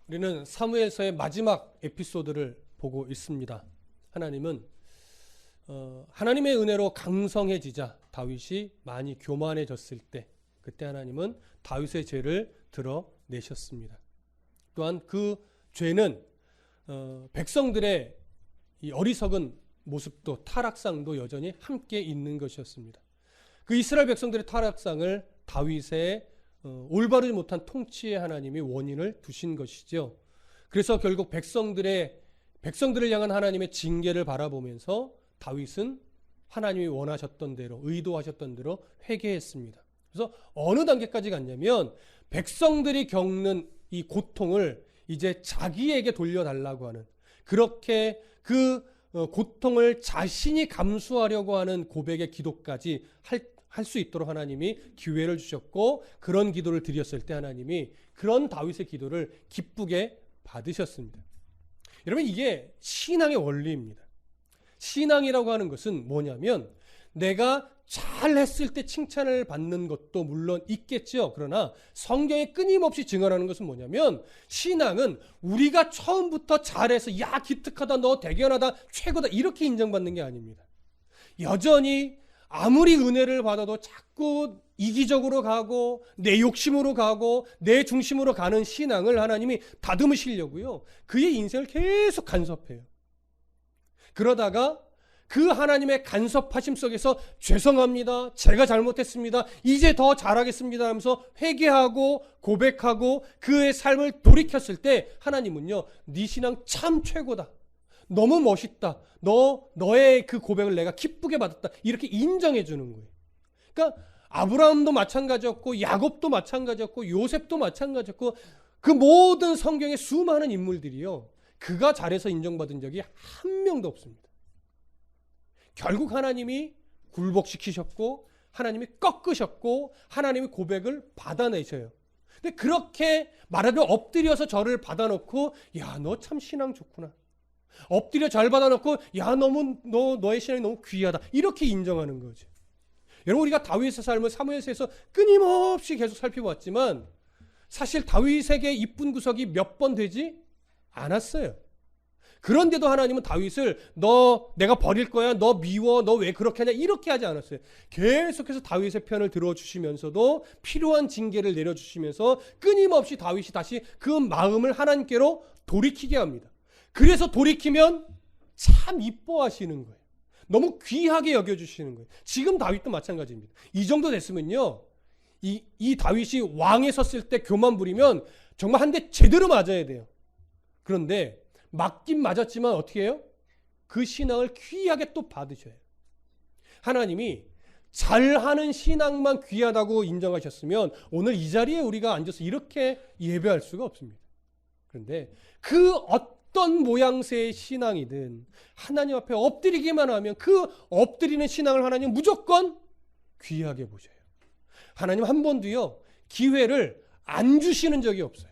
우리는 사무엘서의 마지막 에피소드를 보고 있습니다. 하나님은 하나님의 은혜로 강성해지자 다윗이 많이 교만해졌을 때, 그때 하나님은 다윗의 죄를 드러내셨습니다. 또한 그 죄는 백성들의 이 어리석은 모습도 타락상도 여전히 함께 있는 것이었습니다. 그 이스라엘 백성들의 타락상을 다윗의 올바르지 못한 통치에 하나님이 원인을 두신 것이죠. 그래서 결국 백성들을 향한 하나님의 징계를 바라보면서 다윗은 하나님이 원하셨던 대로, 의도하셨던 대로 회개했습니다. 그래서 어느 단계까지 갔냐면 백성들이 겪는 이 고통을 이제 자기에게 돌려달라고 하는, 그렇게 그 고통을 자신이 감수하려고 하는 고백의 기도까지 할 수 있도록 하나님이 기회를 주셨고, 그런 기도를 드렸을 때 하나님이 그런 다윗의 기도를 기쁘게 받으셨습니다. 여러분, 이게 신앙의 원리입니다. 신앙이라고 하는 것은 뭐냐면 내가 잘했을 때 칭찬을 받는 것도 물론 있겠죠. 그러나 성경에 끊임없이 증언하는 것은 뭐냐면, 신앙은 우리가 처음부터 잘해서 야 기특하다, 너 대견하다, 최고다 이렇게 인정받는 게 아닙니다. 여전히 아무리 은혜를 받아도 자꾸 이기적으로 가고 내 욕심으로 가고 내 중심으로 가는 신앙을 하나님이 다듬으시려고요, 그의 인생을 계속 간섭해요. 그러다가 그 하나님의 간섭하심 속에서 죄송합니다, 제가 잘못했습니다, 이제 더 잘하겠습니다 하면서 회개하고 고백하고 그의 삶을 돌이켰을 때 하나님은요, 네 신앙 참 최고다, 너무 멋있다, 너의 그 고백을 내가 기쁘게 받았다, 이렇게 인정해 주는 거예요. 그러니까 아브라함도 마찬가지였고 야곱도 마찬가지였고 요셉도 마찬가지였고 그 모든 성경의 수많은 인물들이요, 그가 잘해서 인정받은 적이 한 명도 없습니다. 결국 하나님이 굴복시키셨고 하나님이 꺾으셨고 하나님이 고백을 받아내셔요. 근데 그렇게 말하자면 엎드려서 저를 받아놓고 야, 너 참 신앙 좋구나, 엎드려 절 받아놓고 야, 너의 신앙이 너무 귀하다, 이렇게 인정하는 거죠. 여러분, 우리가 다윗의 삶을 사무엘서에서 끊임없이 계속 살펴봤지만 사실 다윗에게 이쁜 구석이 몇 번 되지 않았어요. 그런데도 하나님은 다윗을 내가 버릴 거야, 너 미워, 너 왜 그렇게 하냐, 이렇게 하지 않았어요. 계속해서 다윗의 편을 들어주시면서도 필요한 징계를 내려주시면서 끊임없이 다윗이 다시 그 마음을 하나님께로 돌이키게 합니다. 그래서 돌이키면 참 이뻐하시는 거예요. 너무 귀하게 여겨주시는 거예요. 지금 다윗도 마찬가지입니다. 이 정도 됐으면요, 이 다윗이 왕에 섰을 때 교만 부리면 정말 한 대 제대로 맞아야 돼요. 그런데 맞긴 맞았지만 어떻게 해요? 그 신앙을 귀하게 또 받으셔요. 하나님이 잘하는 신앙만 귀하다고 인정하셨으면 오늘 이 자리에 우리가 앉아서 이렇게 예배할 수가 없습니다. 그런데 그 어떤 모양새의 신앙이든 하나님 앞에 엎드리기만 하면 그 엎드리는 신앙을 하나님 무조건 귀하게 보셔요. 하나님 한 번도요, 기회를 안 주시는 적이 없어요.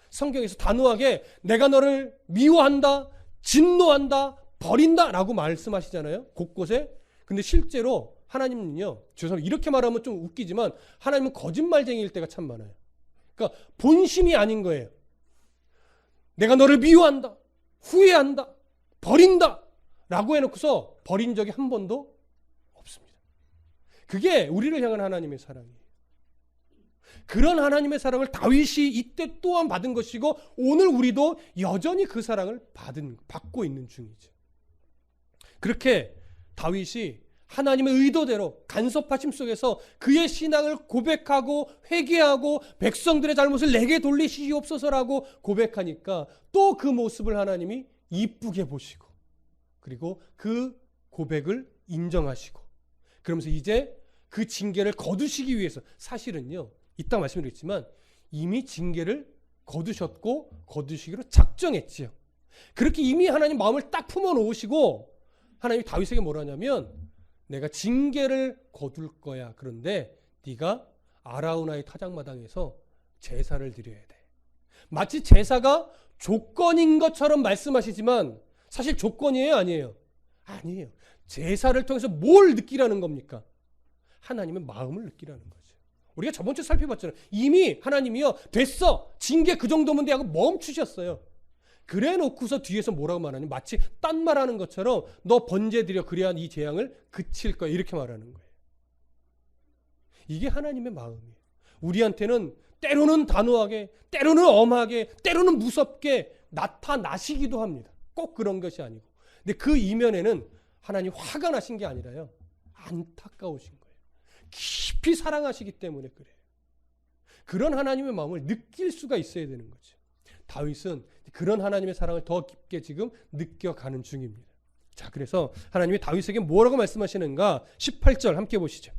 성경에서 단호하게 내가 너를 미워한다, 진노한다, 버린다 라고 말씀하시잖아요, 곳곳에. 근데 실제로 하나님은요, 죄송합니다, 이렇게 말하면 좀 웃기지만 하나님은 거짓말쟁이일 때가 참 많아요. 그러니까 본심이 아닌 거예요. 내가 너를 미워한다, 후회한다, 버린다 라고 해놓고서 버린 적이 한 번도 없습니다. 그게 우리를 향한 하나님의 사랑이에요. 그런 하나님의 사랑을 다윗이 이때 또한 받은 것이고 오늘 우리도 여전히 그 사랑을 받고 있는 중이죠. 그렇게 다윗이 하나님의 의도대로 간섭하심 속에서 그의 신앙을 고백하고 회개하고 백성들의 잘못을 내게 돌리시옵소서라고 고백하니까 또 그 모습을 하나님이 이쁘게 보시고 그리고 그 고백을 인정하시고 그러면서 이제 그 징계를 거두시기 위해서, 사실은요, 이따 말씀드렸지만 이미 징계를 거두셨고 거두시기로 작정했지요. 그렇게 이미 하나님 마음을 딱 품어놓으시고 하나님이 다윗에게 뭐라 하냐면 내가 징계를 거둘 거야. 그런데 네가 아라우나의 타작마당에서 제사를 드려야 돼. 마치 제사가 조건인 것처럼 말씀하시지만 사실 조건이에요, 아니에요? 아니에요. 제사를 통해서 뭘 느끼라는 겁니까? 하나님의 마음을 느끼라는 거죠. 우리가 저번 주에 살펴봤잖아요. 이미 하나님이요, 됐어, 징계 그 정도면 돼 하고 멈추셨어요. 그래 놓고서 뒤에서 뭐라고 말하니, 마치 딴 말하는 것처럼 너 번제 드려, 그래야 이 재앙을 그칠 거야, 이렇게 말하는 거예요. 이게 하나님의 마음이에요. 우리한테는 때로는 단호하게, 때로는 엄하게, 때로는 무섭게 나타나시기도 합니다. 꼭 그런 것이 아니고. 근데 그 이면에는 하나님 화가 나신 게 아니라요, 안타까우신 거예요. 깊이 사랑하시기 때문에 그래요. 그런 하나님의 마음을 느낄 수가 있어야 되는 거죠. 다윗은 그런 하나님의 사랑을 더 깊게 지금 느껴가는 중입니다. 자, 그래서 하나님이 다윗에게 뭐라고 말씀하시는가? 18절 함께 보시죠.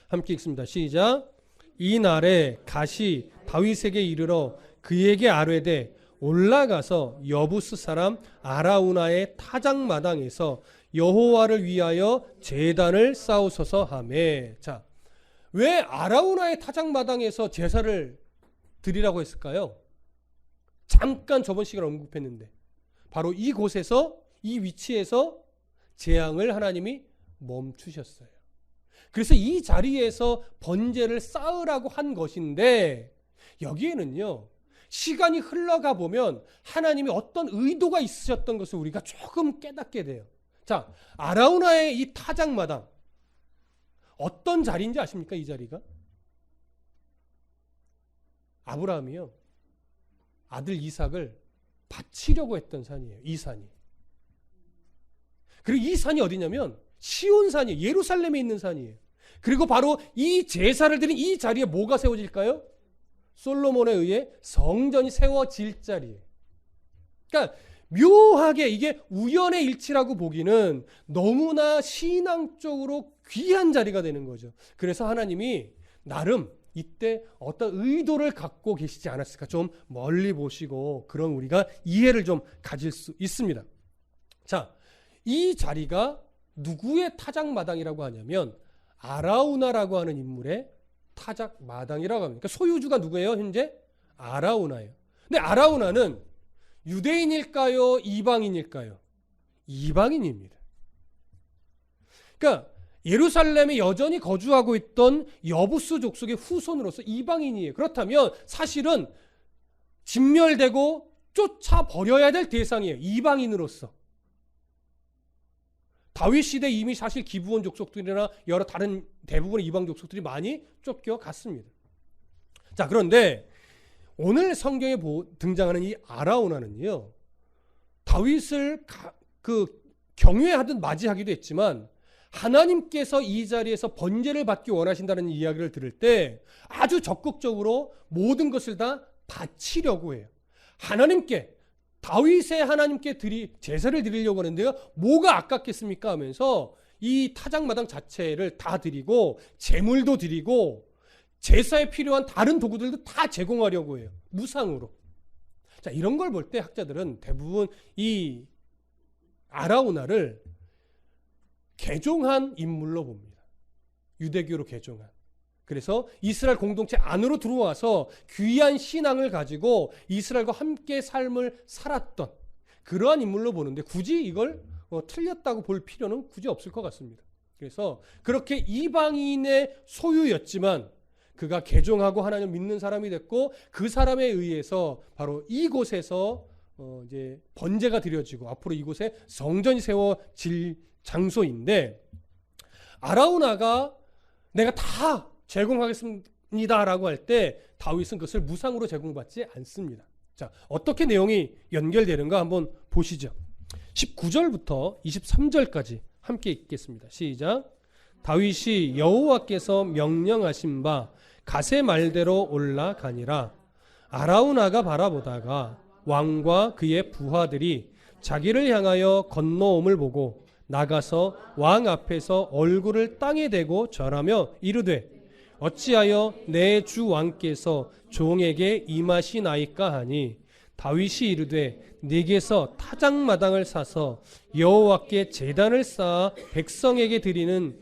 함께 읽습니다. 시작. 이 날에 갓이 다윗에게 이르러 그에게 아뢰되 올라가서 여부스 사람 아라우나의 타작마당에서 여호와를 위하여 제단을 쌓으소서 하매. 자, 왜 아라우나의 타작마당에서 제사를 드리라고 했을까요? 잠깐 저번 시간에 언급했는데 바로 이곳에서, 이 위치에서 재앙을 하나님이 멈추셨어요. 그래서 이 자리에서 번제를 쌓으라고 한 것인데, 여기에는요, 시간이 흘러가 보면 하나님이 어떤 의도가 있으셨던 것을 우리가 조금 깨닫게 돼요. 자, 아라우나의 이 타작마당, 어떤 자리인지 아십니까? 이 자리가 아브라함이요, 아들 이삭을 바치려고 했던 산이에요. 이 산이. 그리고 이 산이 어디냐면 시온산이에요. 예루살렘에 있는 산이에요. 그리고 바로 이 제사를 드린 이 자리에 뭐가 세워질까요? 솔로몬에 의해 성전이 세워질 자리예요. 그러니까 묘하게 이게 우연의 일치라고 보기는 너무나 신앙적으로 귀한 자리가 되는 거죠. 그래서 하나님이 나름 이때 어떤 의도를 갖고 계시지 않았을까, 좀 멀리 보시고 그런 우리가 이해를 좀 가질 수 있습니다. 자, 이 자리가 누구의 타작마당이라고 하냐면 아라우나라고 하는 인물의 타작마당이라고 합니다. 그러니까 소유주가 누구예요? 현재 아라우나예요. 근데 아라우나는 유대인일까요? 이방인일까요? 이방인입니다. 그러니까 예루살렘에 여전히 거주하고 있던 여부스 족속의 후손으로서 이방인이에요. 그렇다면 사실은 진멸되고 쫓아버려야 될 대상이에요. 이방인으로서. 다윗 시대 이미 사실 기브온 족속들이나 여러 다른 대부분의 이방 족속들이 많이 쫓겨갔습니다. 자, 그런데 오늘 성경에 등장하는 이 아라우나는요, 다윗을 경외하듯 맞이하기도 했지만 하나님께서 이 자리에서 번제를 받기 원하신다는 이야기를 들을 때 아주 적극적으로 모든 것을 다 바치려고 해요. 하나님께, 다윗의 하나님께 제사를 드리려고 하는데요, 뭐가 아깝겠습니까 하면서 이 타작마당 자체를 다 드리고 제물도 드리고 제사에 필요한 다른 도구들도 다 제공하려고 해요. 무상으로. 자, 이런 걸 볼 때 학자들은 대부분 이 아라우나를 개종한 인물로 봅니다. 유대교로 개종한. 그래서 이스라엘 공동체 안으로 들어와서 귀한 신앙을 가지고 이스라엘과 함께 삶을 살았던 그러한 인물로 보는데, 굳이 이걸 틀렸다고 볼 필요는 굳이 없을 것 같습니다. 그래서 그렇게 이방인의 소유였지만 그가 개종하고 하나님 믿는 사람이 됐고, 그 사람에 의해서 바로 이곳에서 이제 번제가 드려지고 앞으로 이곳에 성전이 세워질 장소인데, 아라우나가 내가 다 제공하겠습니다라고 할 때 다윗은 그것을 무상으로 제공받지 않습니다. 자, 어떻게 내용이 연결되는가 한번 보시죠. 19절부터 23절까지 함께 읽겠습니다. 시작. 다윗이 여호와께서 명령하신 바 갓의 말대로 올라가니라. 아라우나가 바라보다가 왕과 그의 부하들이 자기를 향하여 건너옴을 보고 나가서 왕 앞에서 얼굴을 땅에 대고 절하며 이르되 어찌하여 내 주 왕께서 종에게 임하시나이까 하니, 다윗이 이르되 네게서 타작마당을 사서 여호와께 제단을 쌓아 백성에게 드리는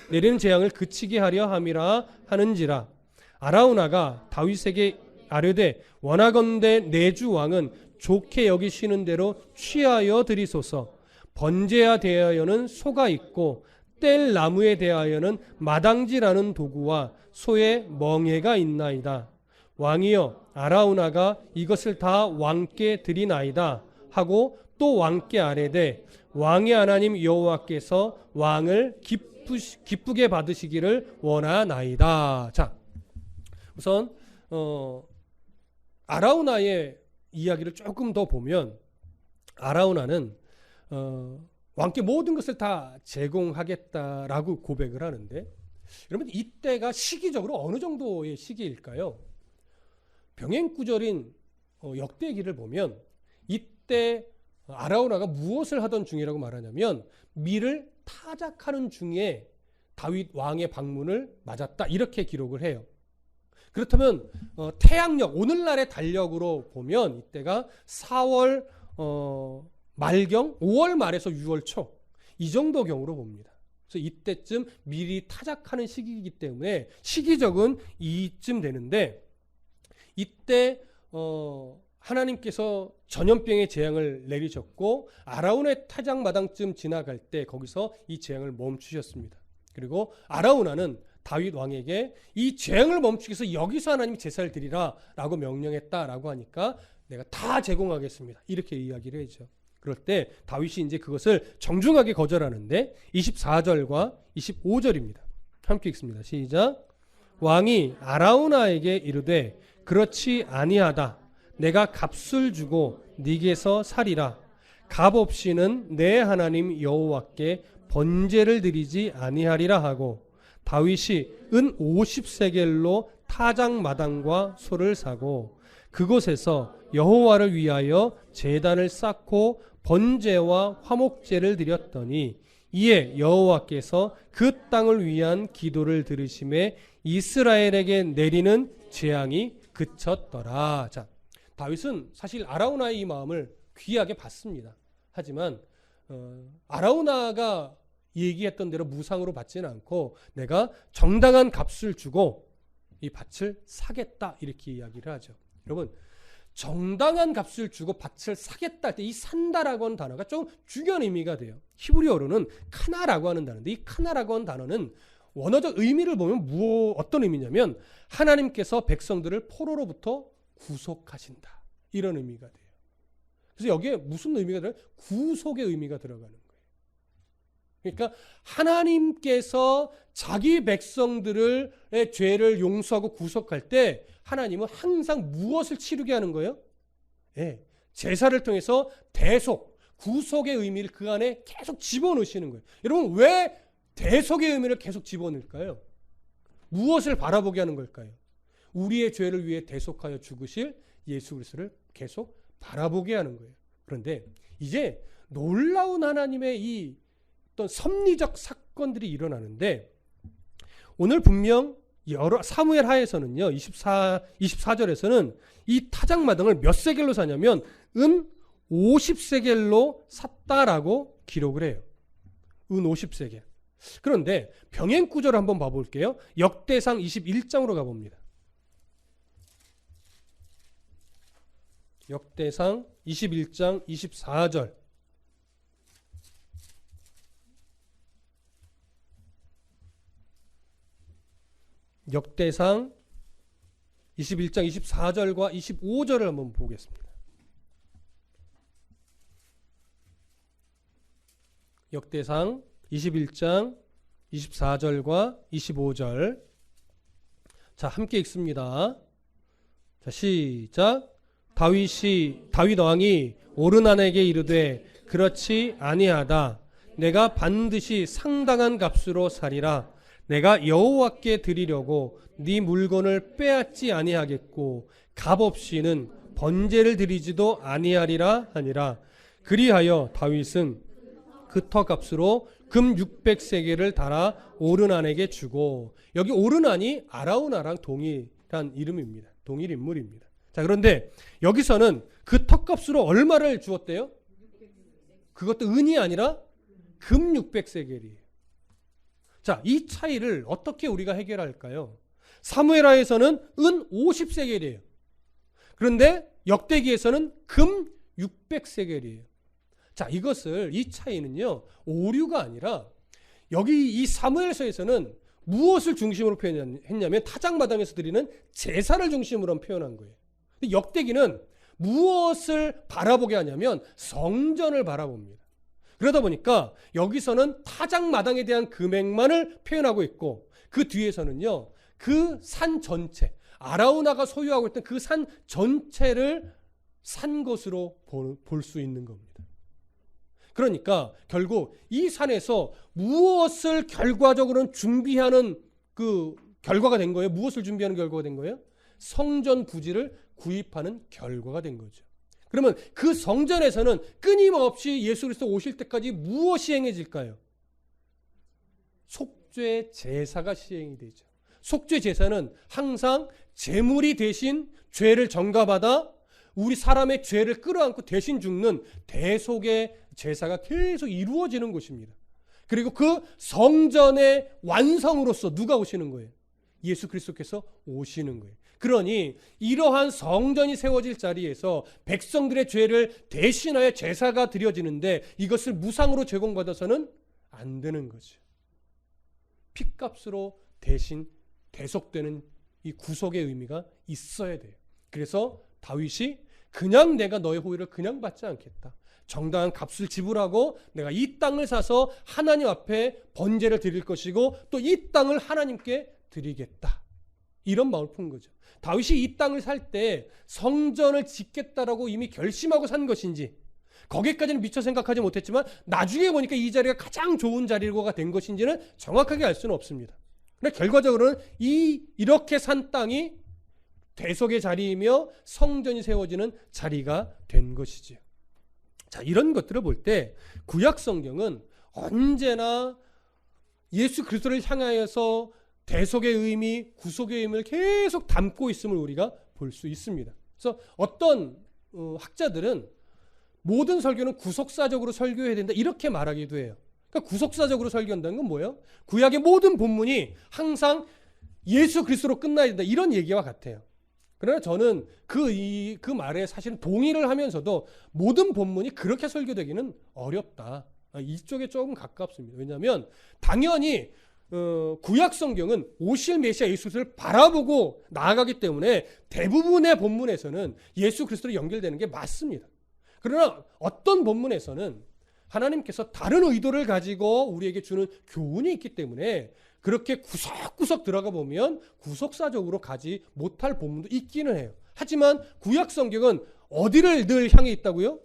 내리는 재앙을 그치게 하려 함이라 하는지라. 아라우나가 다윗에게 아뢰되 원하건대 내 주 왕은 좋게 여기시는 대로 취하여 드리소서. 번제야 대하여는 소가 있고 뗄 나무에 대하여는 마당지라는 도구와 소의 멍에가 있나이다. 왕이여 아라우나가 이것을 다 왕께 드리나이다 하고 또 왕께 아뢰되 왕의 하나님 여호와께서 왕을 기쁘게 받으시기를 원하나이다. 자, 우선 아라우나의 이야기를 조금 더 보면 아라우나는 왕께 모든 것을 다 제공하겠다라고 고백을 하는데, 여러분 이때가 시기적으로 어느 정도의 시기일까요? 병행구절인 역대기를 보면 이때 아라우나가 무엇을 하던 중이라고 말하냐면 밀을 타작하는 중에 다윗 왕의 방문을 맞았다, 이렇게 기록을 해요. 그렇다면 태양력, 오늘날의 달력으로 보면 이때가 4월 말경, 5월 말에서 6월 초, 이 정도 경우로 봅니다. 그래서 이때쯤 밀이 타작하는 시기이기 때문에 시기적은 이쯤 되는데, 이때 하나님께서 전염병의 재앙을 내리셨고 아라우나의 타작마당쯤 지나갈 때 거기서 이 재앙을 멈추셨습니다. 그리고 아라우나는 다윗 왕에게 이 재앙을 멈추기 위해서 여기서 하나님 제사를 드리라 라고 명령했다라고 하니까 내가 다 제공하겠습니다, 이렇게 이야기를 했죠. 그럴 때 다윗이 이제 그것을 정중하게 거절하는데 24절과 25절입니다. 함께 읽습니다. 시작. 왕이 아라우나에게 이르되 그렇지 아니하다. 내가 값을 주고 네게서 살이라. 값 없이는 내 하나님 여호와께 번제를 드리지 아니하리라 하고, 다윗이 은 50세겔로 타작마당과 소를 사고 그곳에서 여호와를 위하여 제단을 쌓고 번제와 화목제를 드렸더니 이에 여호와께서 그 땅을 위한 기도를 들으심에 이스라엘에게 내리는 재앙이 그쳤더라. 자, 다윗은 사실 아라우나의 이 마음을 귀하게 받습니다. 하지만 아라우나가 얘기했던 대로 무상으로 받지는 않고 내가 정당한 값을 주고 이 밭을 사겠다, 이렇게 이야기를 하죠. 여러분, 정당한 값을 주고 밭을 사겠다 할 때 이 산다라고 하는 단어가 좀 중요한 의미가 돼요. 히브리어로는 카나라고 하는 단어인데, 이 카나라고 하는 단어는 원어적 의미를 보면 어떤 의미냐면 하나님께서 백성들을 포로로부터 구속하신다, 이런 의미가 돼요. 그래서 여기에 무슨 의미가 들어요? 구속의 의미가 들어가는 거예요. 그러니까 하나님께서 자기 백성들의 죄를 용서하고 구속할 때 하나님은 항상 무엇을 치르게 하는 거예요? 네, 제사를 통해서 대속, 구속의 의미를 그 안에 계속 집어넣으시는 거예요. 여러분, 왜 대속의 의미를 계속 집어넣을까요? 무엇을 바라보게 하는 걸까요? 우리의 죄를 위해 대속하여 죽으실 예수 그리스도를 계속 바라보게 하는 거예요. 그런데 이제 놀라운 하나님의 이 어떤 섭리적 사건들이 일어나는데, 오늘 분명 사무엘 하에서는요 24절에서는 이 타작마당을 몇 세겔로 사냐면 은 50세겔로 샀다라고 기록을 해요. 은 50세겔. 그런데 병행 구절을 한번 봐볼게요. 역대상 21장으로 가봅니다. 역대상 21장 24절. 역대상 21장 24절과 25절을 한번 보겠습니다. 역대상 21장 24절과 25절. 자, 함께 읽습니다. 자, 시작. 다윗 왕이 오르난에게 이르되 그렇지 아니하다. 내가 반드시 상당한 값으로 사리라. 내가 여호와께 드리려고 네 물건을 빼앗지 아니하겠고 값 없이는 번제를 드리지도 아니하리라 하니라. 그리하여 다윗은 그 터값으로 금 600세겔을 달아 오르난에게 주고, 여기 오르난이 아라우나랑 동일한 이름입니다. 동일 인물입니다. 자, 그런데 여기서는 그 턱값으로 얼마를 주었대요? 그것도 은이 아니라 금 600세겔이에요. 자, 이 차이를 어떻게 우리가 해결할까요? 사무엘하에서는 은 50세겔이에요. 그런데 역대기에서는 금 600세겔이에요. 자, 이 차이는요, 오류가 아니라 여기 이 사무엘서에서는 무엇을 중심으로 표현했냐면 타작마당에서 드리는 제사를 중심으로 표현한 거예요. 근데 역대기는 무엇을 바라보게 하냐면 성전을 바라봅니다. 그러다 보니까 여기서는 타작마당에 대한 금액만을 표현하고 있고 그 뒤에서는요, 그 산 전체, 아라우나가 소유하고 있던 그 산 전체를 산 것으로 볼 수 있는 겁니다. 그러니까 결국 이 산에서 무엇을 결과적으로는 준비하는 그 결과가 된 거예요? 무엇을 준비하는 결과가 된 거예요? 성전 부지를 구입하는 결과가 된 거죠. 그러면 그 성전에서는 끊임없이 예수 그리스도 오실 때까지 무엇이 행해질까요? 속죄 제사가 시행이 되죠. 속죄 제사는 항상 제물이 대신 죄를 전가받아 우리 사람의 죄를 끌어안고 대신 죽는 대속의 제사가 계속 이루어지는 것입니다. 그리고 그 성전의 완성으로서 누가 오시는 거예요? 예수 그리스도께서 오시는 거예요. 그러니 이러한 성전이 세워질 자리에서 백성들의 죄를 대신하여 제사가 드려지는데 이것을 무상으로 제공받아서는 안 되는 거죠. 핏값으로 대신 대속되는 이 구속의 의미가 있어야 돼요. 그래서 다윗이 그냥 내가 너의 호의를 그냥 받지 않겠다. 정당한 값을 지불하고 내가 이 땅을 사서 하나님 앞에 번제를 드릴 것이고 또 이 땅을 하나님께 드리겠다. 이런 마음을 푼 거죠. 다윗이 이 땅을 살 때 성전을 짓겠다라고 이미 결심하고 산 것인지 거기까지는 미처 생각하지 못했지만 나중에 보니까 이 자리가 가장 좋은 자리가 된 것인지는 정확하게 알 수는 없습니다. 근데 결과적으로는 이렇게 산 땅이 대속의 자리이며 성전이 세워지는 자리가 된 것이지요. 자, 이런 것들을 볼 때 구약 성경은 언제나 예수 그리스도를 향하여서 대속의 의미, 구속의 의미를 계속 담고 있음을 우리가 볼 수 있습니다. 그래서 어떤 학자들은 모든 설교는 구속사적으로 설교해야 된다 이렇게 말하기도 해요. 그러니까 구속사적으로 설교한다는 건 뭐예요? 구약의 모든 본문이 항상 예수 그리스도로 끝나야 된다 이런 얘기와 같아요. 그러나 저는 그 말에 사실 동의를 하면서도 모든 본문이 그렇게 설교되기는 어렵다. 이쪽에 조금 가깝습니다. 왜냐하면 당연히 구약 성경은 오실 메시아 예수 그리스도를 바라보고 나아가기 때문에 대부분의 본문에서는 예수 그리스도로 연결되는 게 맞습니다. 그러나 어떤 본문에서는 하나님께서 다른 의도를 가지고 우리에게 주는 교훈이 있기 때문에 그렇게 구석구석 들어가 보면 구속사적으로 가지 못할 본문도 있기는 해요. 하지만 구약 성경은 어디를 늘 향해 있다고요?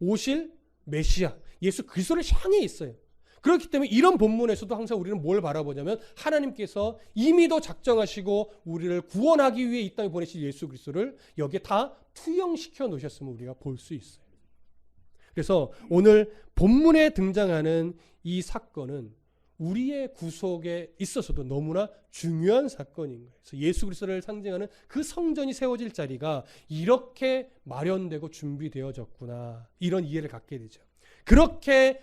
오실 메시아 예수 그리스도를 향해 있어요. 그렇기 때문에 이런 본문에서도 항상 우리는 뭘 바라보냐면 하나님께서 이미도 작정하시고 우리를 구원하기 위해 이 땅에 보내신 예수 그리스도를 여기에 다 투영시켜 놓으셨음을 우리가 볼 수 있어요. 그래서 오늘 본문에 등장하는 이 사건은 우리의 구속에 있어서도 너무나 중요한 사건인 거예요. 그래서 예수 그리스도를 상징하는 그 성전이 세워질 자리가 이렇게 마련되고 준비되어졌구나 이런 이해를 갖게 되죠. 그렇게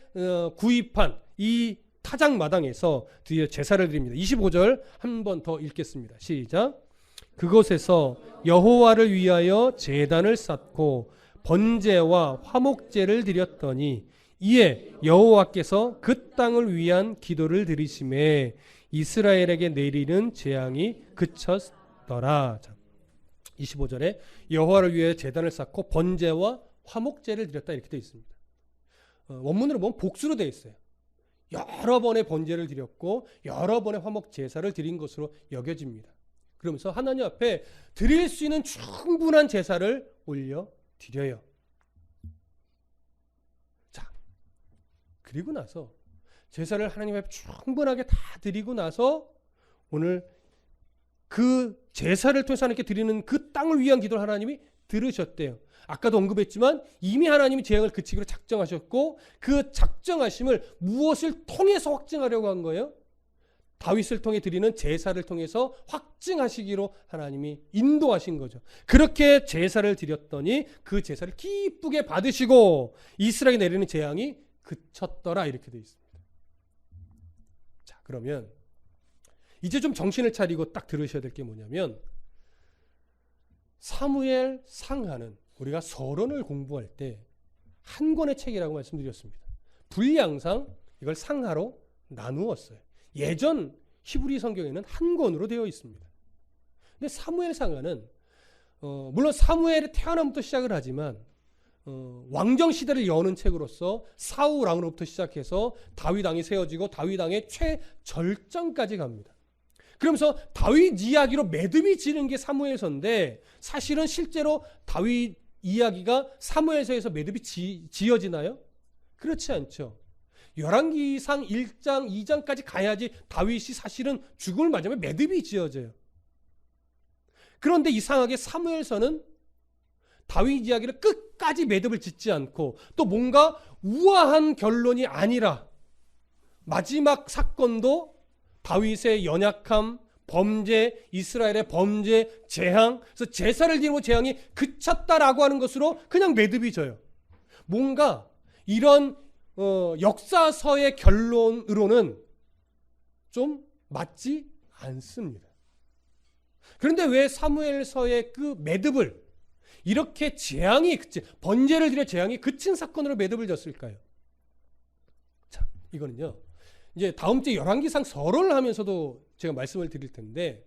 구입한 이 타작마당에서 드디어 제사를 드립니다. 25절 한 번 더 읽겠습니다. 시작. 그곳에서 여호와를 위하여 제단을 쌓고 번제와 화목제를 드렸더니 이에 여호와께서 그 땅을 위한 기도를 들으심에 이스라엘에게 내리는 재앙이 그쳤더라. 25절에 여호와를 위해 제단을 쌓고 번제와 화목제를 드렸다 이렇게 되어 있습니다. 원문으로 보면 복수로 되어 있어요. 여러 번의 번제를 드렸고 여러 번의 화목 제사를 드린 것으로 여겨집니다. 그러면서 하나님 앞에 드릴 수 있는 충분한 제사를 올려 드려요. 자, 그리고 나서 제사를 하나님 앞에 충분하게 다 드리고 나서 오늘 그 제사를 통해서 하나님께 드리는 그 땅을 위한 기도를 하나님이 들으셨대요. 아까도 언급했지만 이미 하나님이 재앙을 그치기로 작정하셨고 그 작정하심을 무엇을 통해서 확증하려고 한 거예요? 다윗을 통해 드리는 제사를 통해서 확증하시기로 하나님이 인도하신 거죠. 그렇게 제사를 드렸더니 그 제사를 기쁘게 받으시고 이스라엘에 내리는 재앙이 그쳤더라 이렇게 되어 있습니다. 자, 그러면 이제 좀 정신을 차리고 딱 들으셔야 될 게 뭐냐면 사무엘 상하는 우리가 서론을 공부할 때 한 권의 책이라고 말씀드렸습니다. 분량상 이걸 상하로 나누었어요. 예전 히브리 성경에는 한 권으로 되어 있습니다. 근데 사무엘상하는 물론 사무엘의 태어남부터 시작을 하지만 왕정 시대를 여는 책으로서 사울 왕으로부터 시작해서 다윗 왕이 세워지고 다윗 왕의 최절정까지 갑니다. 그러면서 다윗 이야기로 매듭이 지는 게 사무엘서인데 사실은 실제로 다윗 이야기가 사무엘서에서 매듭이 지어지나요? 그렇지 않죠. 열왕기상 1장, 2장까지 가야지 다윗이 사실은 죽음을 맞으면 매듭이 지어져요. 그런데 이상하게 사무엘서는 다윗 이야기를 끝까지 매듭을 짓지 않고 또 뭔가 우아한 결론이 아니라 마지막 사건도 다윗의 연약함, 범죄, 이스라엘의 범죄, 재앙, 그래서 제사를 지니고 재앙이 그쳤다라고 하는 것으로 그냥 매듭이 져요. 뭔가 이런 역사서의 결론으로는 좀 맞지 않습니다. 그런데 왜 사무엘서의 그 매듭을 이렇게 재앙이 번제를 드려 재앙이 그친 사건으로 매듭을 졌을까요? 자, 이거는요. 이제 다음 주에 열왕기상 설을 하면서도 제가 말씀을 드릴 텐데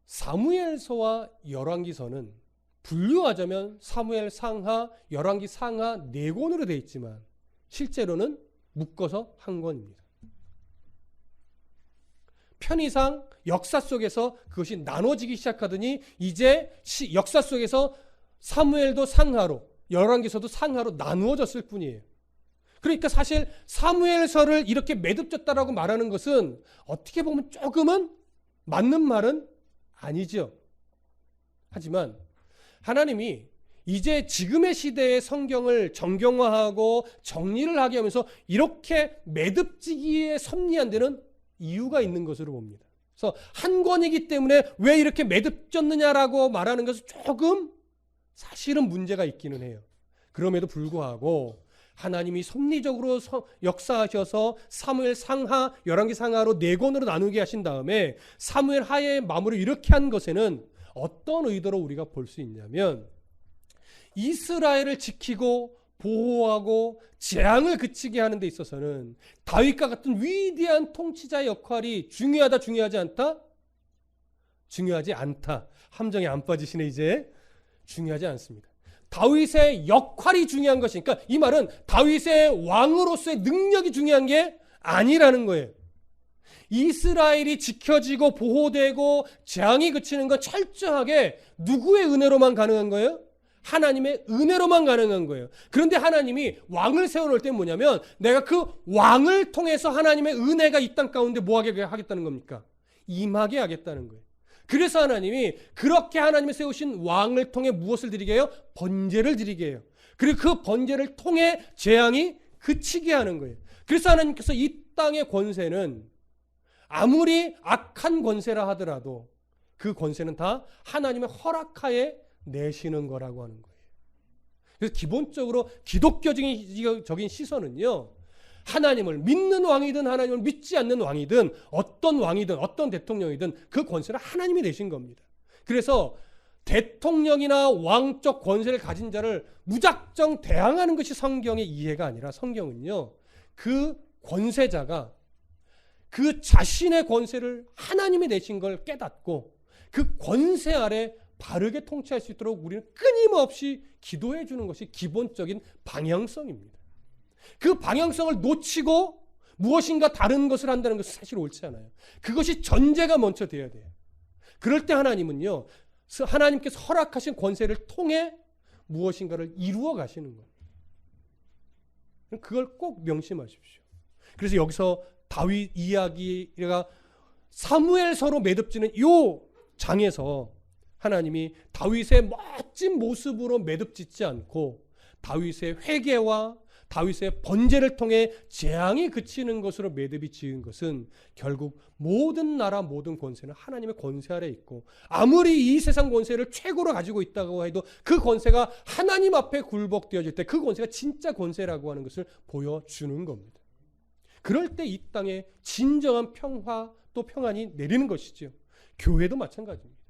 사무엘서와 열왕기서는 분류하자면 사무엘 상하, 열왕기 상하 4권으로 되어 있지만 실제로는 묶어서 한 권입니다. 편의상 역사 속에서 그것이 나눠지기 시작하더니 이제 역사 속에서 사무엘도 상하로 열왕기서도 상하로 나누어졌을 뿐이에요. 그러니까 사실 사무엘서를 이렇게 매듭졌다라고 말하는 것은 어떻게 보면 조금은 맞는 말은 아니죠. 하지만 하나님이 이제 지금의 시대의 성경을 정경화하고 정리를 하게 하면서 이렇게 매듭지기에 섭리한 데는 이유가 있는 것으로 봅니다. 그래서 한 권이기 때문에 왜 이렇게 매듭졌느냐라고 말하는 것은 조금 사실은 문제가 있기는 해요. 그럼에도 불구하고 하나님이 섭리적으로 역사하셔서 사무엘 상하, 열왕기 상하로 4권으로 나누게 하신 다음에 사무엘 하의 마무리를 이렇게 한 것에는 어떤 의도로 우리가 볼 수 있냐면 이스라엘을 지키고 보호하고 재앙을 그치게 하는 데 있어서는 다윗과 같은 위대한 통치자의 역할이 중요하다, 중요하지 않다? 중요하지 않다. 함정에 안 빠지시네 이제. 중요하지 않습니다. 다윗의 역할이 중요한 것이니까 이 말은 다윗의 왕으로서의 능력이 중요한 게 아니라는 거예요. 이스라엘이 지켜지고 보호되고 재앙이 그치는 건 철저하게 누구의 은혜로만 가능한 거예요? 하나님의 은혜로만 가능한 거예요. 그런데 하나님이 왕을 세워놓을 때 뭐냐면 내가 그 왕을 통해서 하나님의 은혜가 이 땅 가운데 뭐하게 하겠다는 겁니까? 임하게 하겠다는 거예요. 그래서 하나님이 그렇게 하나님이 세우신 왕을 통해 무엇을 드리게 해요? 번제를 드리게 해요. 그리고 그 번제를 통해 재앙이 그치게 하는 거예요. 그래서 하나님께서 이 땅의 권세는 아무리 악한 권세라 하더라도 그 권세는 다 하나님의 허락하에 내시는 거라고 하는 거예요. 그래서 기본적으로 기독교적인 시선은요. 하나님을 믿는 왕이든 하나님을 믿지 않는 왕이든 어떤 왕이든 어떤 대통령이든 그 권세를 하나님이 내신 겁니다. 그래서 대통령이나 왕적 권세를 가진 자를 무작정 대항하는 것이 성경의 이해가 아니라 성경은요. 그 권세자가 그 자신의 권세를 하나님이 내신 걸 깨닫고 그 권세 아래 바르게 통치할 수 있도록 우리는 끊임없이 기도해 주는 것이 기본적인 방향성입니다. 그 방향성을 놓치고 무엇인가 다른 것을 한다는 것은 사실 옳지 않아요. 그것이 전제가 먼저 되어야 돼요. 그럴 때 하나님은요. 하나님께서 허락하신 권세를 통해 무엇인가를 이루어 가시는 거예요. 그걸 꼭 명심하십시오. 그래서 여기서 다윗 이야기가 사무엘서로 매듭지는 이 장에서 하나님이 다윗의 멋진 모습으로 매듭짓지 않고 다윗의 회개와 다윗의 번제를 통해 재앙이 그치는 것으로 매듭이 지은 것은 결국 모든 나라 모든 권세는 하나님의 권세 아래 있고 아무리 이 세상 권세를 최고로 가지고 있다고 해도 그 권세가 하나님 앞에 굴복되어질 때 그 권세가 진짜 권세라고 하는 것을 보여주는 겁니다. 그럴 때 이 땅에 진정한 평화 또 평안이 내리는 것이죠. 교회도 마찬가지입니다.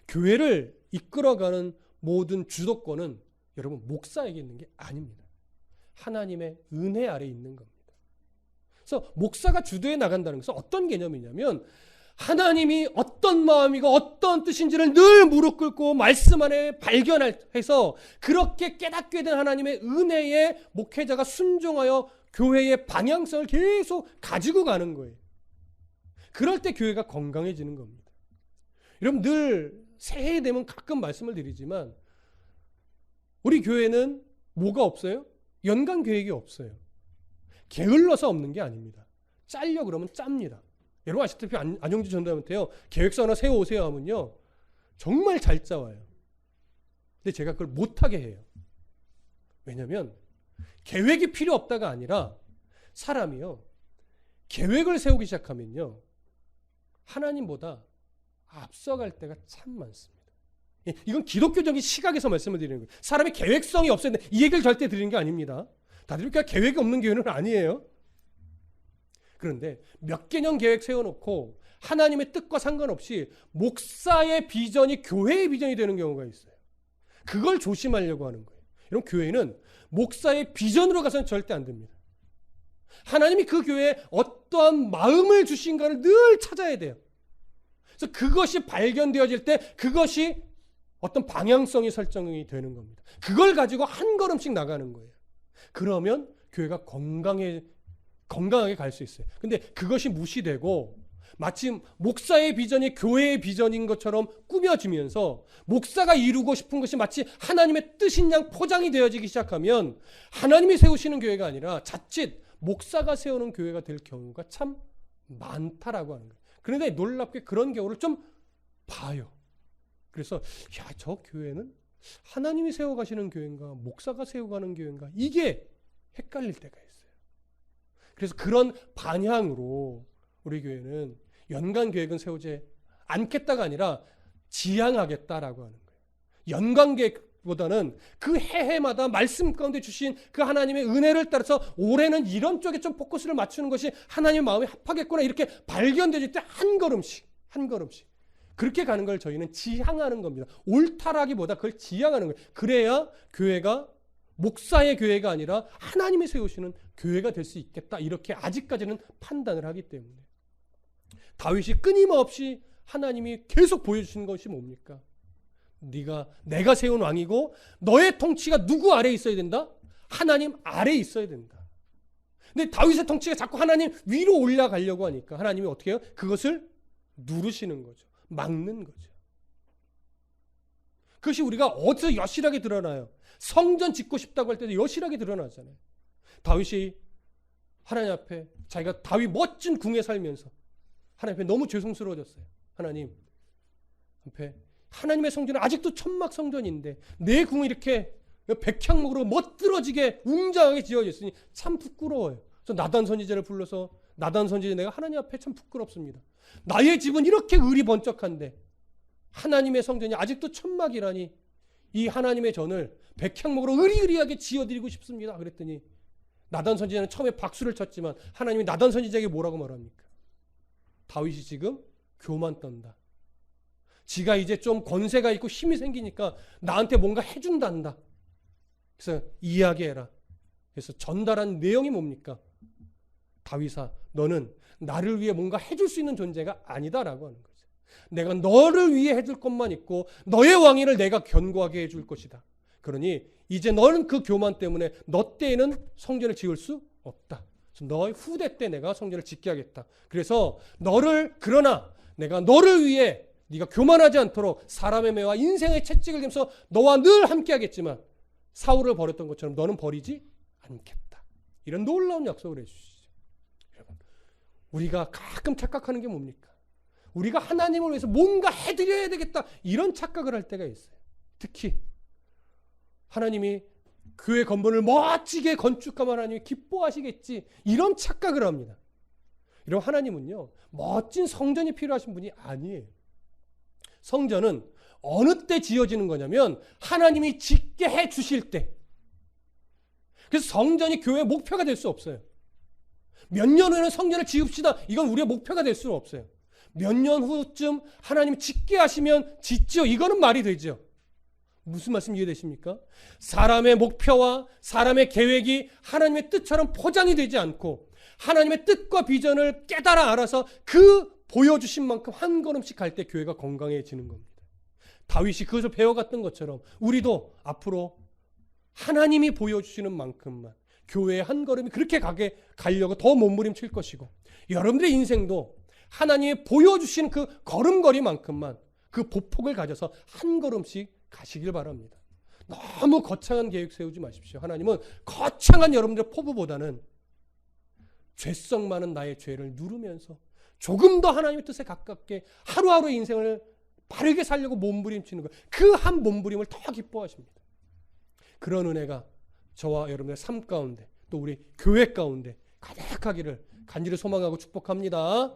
교회를 이끌어가는 모든 주도권은 여러분 목사에게 있는 게 아닙니다. 하나님의 은혜 아래 있는 겁니다. 그래서 목사가 주도해 나간다는 것은 어떤 개념이냐면 하나님이 어떤 마음이고 어떤 뜻인지를 늘 무릎 꿇고 말씀 안에 발견해서 그렇게 깨닫게 된 하나님의 은혜에 목회자가 순종하여 교회의 방향성을 계속 가지고 가는 거예요. 그럴 때 교회가 건강해지는 겁니다. 여러분 늘 새해 되면 가끔 말씀을 드리지만 우리 교회는 뭐가 없어요? 연간 계획이 없어요. 게을러서 없는 게 아닙니다. 짤려 그러면 짭니다. 여러분 아시다시피 안용주 전도사한테요. 계획서 하나 세워오세요 하면요. 정말 잘 짜와요. 근데 제가 그걸 못하게 해요. 왜냐하면 계획이 필요 없다가 아니라 사람이요. 계획을 세우기 시작하면요. 하나님보다 앞서갈 때가 참 많습니다. 이건 기독교적인 시각에서 말씀을 드리는 거예요. 사람이 계획성이 없어야 돼. 이 얘기를 절대 드리는 게 아닙니다. 다들 그러니까 계획이 없는 교회는 아니에요. 그런데 몇 개년 계획 세워놓고 하나님의 뜻과 상관없이 목사의 비전이 교회의 비전이 되는 경우가 있어요. 그걸 조심하려고 하는 거예요. 여러분 교회는 목사의 비전으로 가서는 절대 안 됩니다. 하나님이 그 교회에 어떠한 마음을 주신가를 늘 찾아야 돼요. 그래서 그것이 발견되어질 때 그것이 어떤 방향성이 설정이 되는 겁니다. 그걸 가지고 한 걸음씩 나가는 거예요. 그러면 교회가 건강하게 갈 수 있어요. 근데 그것이 무시되고 마치 목사의 비전이 교회의 비전인 것처럼 꾸며지면서 목사가 이루고 싶은 것이 마치 하나님의 뜻인 양 포장이 되어지기 시작하면 하나님이 세우시는 교회가 아니라 자칫 목사가 세우는 교회가 될 경우가 참 많다라고 하는 거예요. 그런데 놀랍게 그런 경우를 좀 봐요. 그래서 야, 저 교회는 하나님이 세워가시는 교회인가 목사가 세워가는 교회인가 이게 헷갈릴 때가 있어요. 그래서 그런 방향으로 우리 교회는 연간 계획은 세우지 않겠다가 아니라 지향하겠다라고 하는 거예요. 연간 계획보다는 그 해마다 말씀 가운데 주신 그 하나님의 은혜를 따라서 올해는 이런 쪽에 좀 포커스를 맞추는 것이 하나님의 마음에 합하겠구나 이렇게 발견되질 때 한 걸음씩 그렇게 가는 걸 저희는 지향하는 겁니다. 옳다라기보다 그걸 지향하는 거예요. 그래야 교회가 목사의 교회가 아니라 하나님이 세우시는 교회가 될 수 있겠다. 이렇게 아직까지는 판단을 하기 때문에 다윗이 끊임없이 하나님이 계속 보여주시는 것이 뭡니까? 내가 세운 왕이고 너의 통치가 누구 아래에 있어야 된다? 하나님 아래에 있어야 된다. 근데 다윗의 통치가 자꾸 하나님 위로 올라가려고 하니까 하나님이 어떻게 해요? 그것을 누르시는 거죠. 막는 거죠. 그것이 우리가 어디서 여실하게 드러나요? 성전 짓고 싶다고 할 때도 여실하게 드러나잖아요. 다윗이 하나님 앞에 자기가 다윗 멋진 궁에 살면서 하나님 앞에 너무 죄송스러워졌어요. 하나님 앞에 하나님의 성전은 아직도 천막 성전인데 내 궁이 이렇게 백향목으로 멋들어지게 웅장하게 지어졌으니 참 부끄러워요. 그래서 나단 선지자를 불러서 나단 선지자 내가 하나님 앞에 참 부끄럽습니다. 나의 집은 이렇게 의리 번쩍한데 하나님의 성전이 아직도 천막이라니 이 하나님의 전을 백향목으로 의리의리하게 지어드리고 싶습니다. 그랬더니 나단 선지자는 처음에 박수를 쳤지만 하나님이 나단 선지자에게 뭐라고 말합니까? 다윗이 지금 교만 떤다. 지가 이제 좀 권세가 있고 힘이 생기니까 나한테 뭔가 해준단다. 그래서 이야기해라. 그래서 전달한 내용이 뭡니까? 다윗아, 너는 나를 위해 뭔가 해줄 수 있는 존재가 아니다라고 하는 거죠. 내가 너를 위해 해줄 것만 있고 너의 왕위를 내가 견고하게 해줄 것이다. 그러니 이제 너는 그 교만 때문에 너 때에는 성전을 지을 수 없다. 너의 후대 때 내가 성전을 짓게 하겠다. 그래서 그러나 내가 너를 위해 네가 교만하지 않도록 사람의 매와 인생의 채찍을 들면서 너와 늘 함께 하겠지만 사울을 버렸던 것처럼 너는 버리지 않겠다. 이런 놀라운 약속을 해주시죠. 여러분, 우리가 가끔 착각하는 게 뭡니까? 우리가 하나님을 위해서 뭔가 해드려야 되겠다. 이런 착각을 할 때가 있어요. 특히 하나님이 교회 건물을 멋지게 건축하면 하나님이 기뻐하시겠지. 이런 착각을 합니다. 이런 하나님은요. 멋진 성전이 필요하신 분이 아니에요. 성전은 어느 때 지어지는 거냐면 하나님이 짓게 해 주실 때. 그래서 성전이 교회의 목표가 될 수 없어요. 몇 년 후에는 성전을 지읍시다. 이건 우리의 목표가 될 수는 없어요. 몇 년 후쯤 하나님이 짓게 하시면 짓죠. 이거는 말이 되죠. 무슨 말씀 이해되십니까? 사람의 목표와 사람의 계획이 하나님의 뜻처럼 포장이 되지 않고 하나님의 뜻과 비전을 깨달아 알아서 그 보여주신 만큼 한 걸음씩 갈 때 교회가 건강해지는 겁니다. 다윗이 그것을 배워갔던 것처럼 우리도 앞으로 하나님이 보여주시는 만큼만 교회의 한 걸음이 그렇게 가려고 더 몸부림칠 것이고, 여러분들의 인생도 하나님이 보여주신 그 걸음걸이만큼만 그 보폭을 가져서 한 걸음씩 가시길 바랍니다. 너무 거창한 계획 세우지 마십시오. 하나님은 거창한 여러분들의 포부보다는 죄성 많은 나의 죄를 누르면서 조금 더 하나님의 뜻에 가깝게 하루하루 인생을 바르게 살려고 몸부림치는 것, 그 한 몸부림을 더 기뻐하십니다. 그런 은혜가 저와 여러분의 삶 가운데 또 우리 교회 가운데 가득하기를 간절히 소망하고 축복합니다.